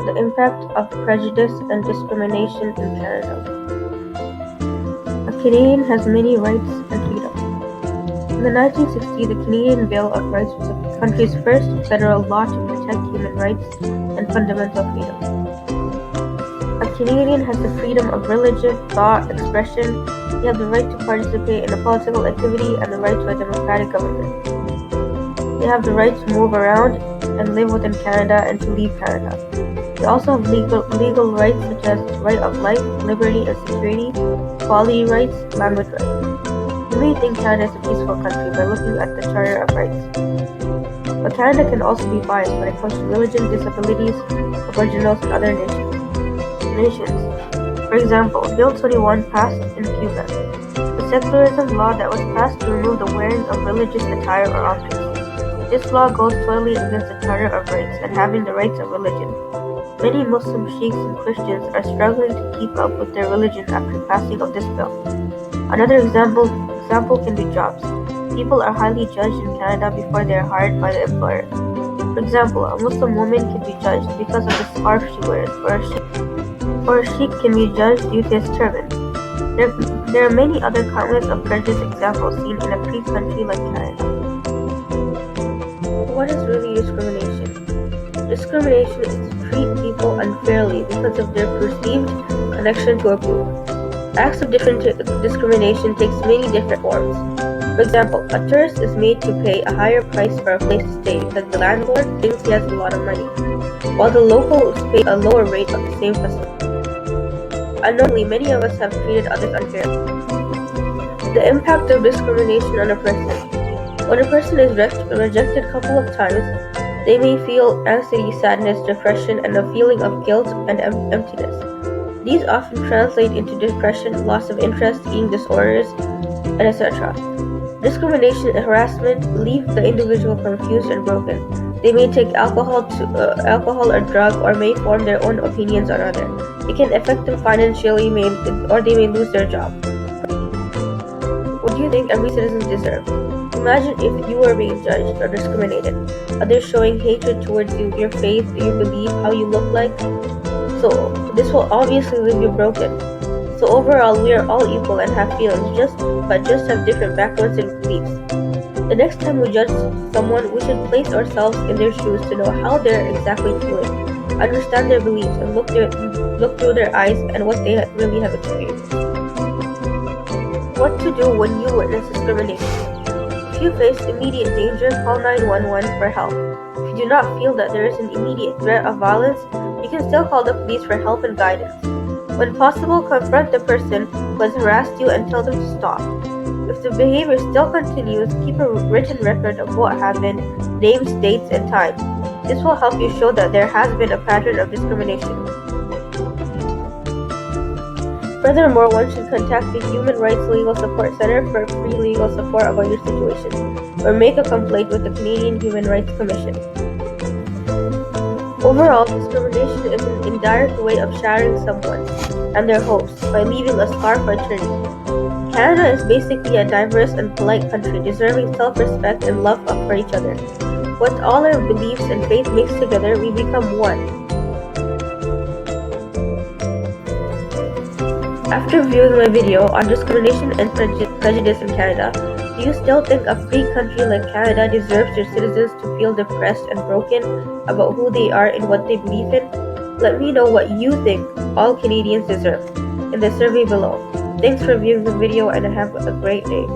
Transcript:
The impact of prejudice and discrimination in Canada. A Canadian has many rights and freedoms. In the 1960s, the Canadian Bill of Rights was the country's first federal law to protect human rights and fundamental freedoms. A Canadian has the freedom of religion, thought, expression. They have the right to participate in a political activity and the right to a democratic government. They have the right to move around and live within Canada and to leave Canada. They also have legal rights such as the right of life, liberty and security, equality rights, language rights. You may think Canada is a peaceful country by looking at the Charter of Rights. But Canada can also be biased when it comes to religion, disabilities, Aboriginals, and other nations. For example, Bill 21 passed in Cuba, the secularism law that was passed to remove the wearing of religious attire or objects. This law goes totally against the Charter of Rights and having the rights of religion. Many Muslim sheikhs and Christians are struggling to keep up with their religion after passing of this bill. Another example can be jobs. People are highly judged in Canada before they are hired by the employer. For example, a Muslim woman can be judged because of the scarf she wears, or a sheikh can be judged due to his turban. There are many other countless of prejudice examples seen in a free country like Canada. What is really discrimination? Discrimination is to treat people unfairly because of their perceived connection to a group. Acts of discrimination takes many different forms. For example, a tourist is made to pay a higher price for a place to stay because the landlord thinks he has a lot of money, while the local is paid a lower rate of the same facility. Unknowingly, many of us have treated others unfairly. The impact of discrimination on a person. When a person is rejected a couple of times, they may feel anxiety, sadness, depression, and a feeling of guilt and emptiness. These often translate into depression, loss of interest, eating disorders, and etc. Discrimination and harassment leave the individual confused and broken. They may take alcohol or drug, or may form their own opinions on others. It can affect them financially, or they may lose their job. What do you think every citizen deserves? Imagine if you were being judged or discriminated, others showing hatred towards you, your faith, your belief, how you look like. So this will obviously leave you broken. So overall, we are all equal and have feelings, but just have different backgrounds and beliefs. The next time we judge someone, we should place ourselves in their shoes to know how they're exactly feeling, understand their beliefs, and look through their eyes and what they really have experienced. What to do when you witness discrimination? If you face immediate danger, call 911 for help. If you do not feel that there is an immediate threat of violence, you can still call the police for help and guidance. When possible, confront the person who has harassed you and tell them to stop. If the behavior still continues, keep a written record of what happened, names, dates, and time. This will help you show that there has been a pattern of discrimination. Furthermore, one should contact the Human Rights Legal Support Center for free legal support about your situation, or make a complaint with the Canadian Human Rights Commission. Overall, discrimination is an indirect way of shattering someone and their hopes by leaving a scar for eternity. Canada is basically a diverse and polite country deserving self-respect and love for each other. With all our beliefs and faith mixed together, we become one. After viewing my video on discrimination and prejudice in Canada, do you still think a free country like Canada deserves their citizens to feel depressed and broken about who they are and what they believe in? Let me know what you think all Canadians deserve in the survey below. Thanks for viewing the video and have a great day.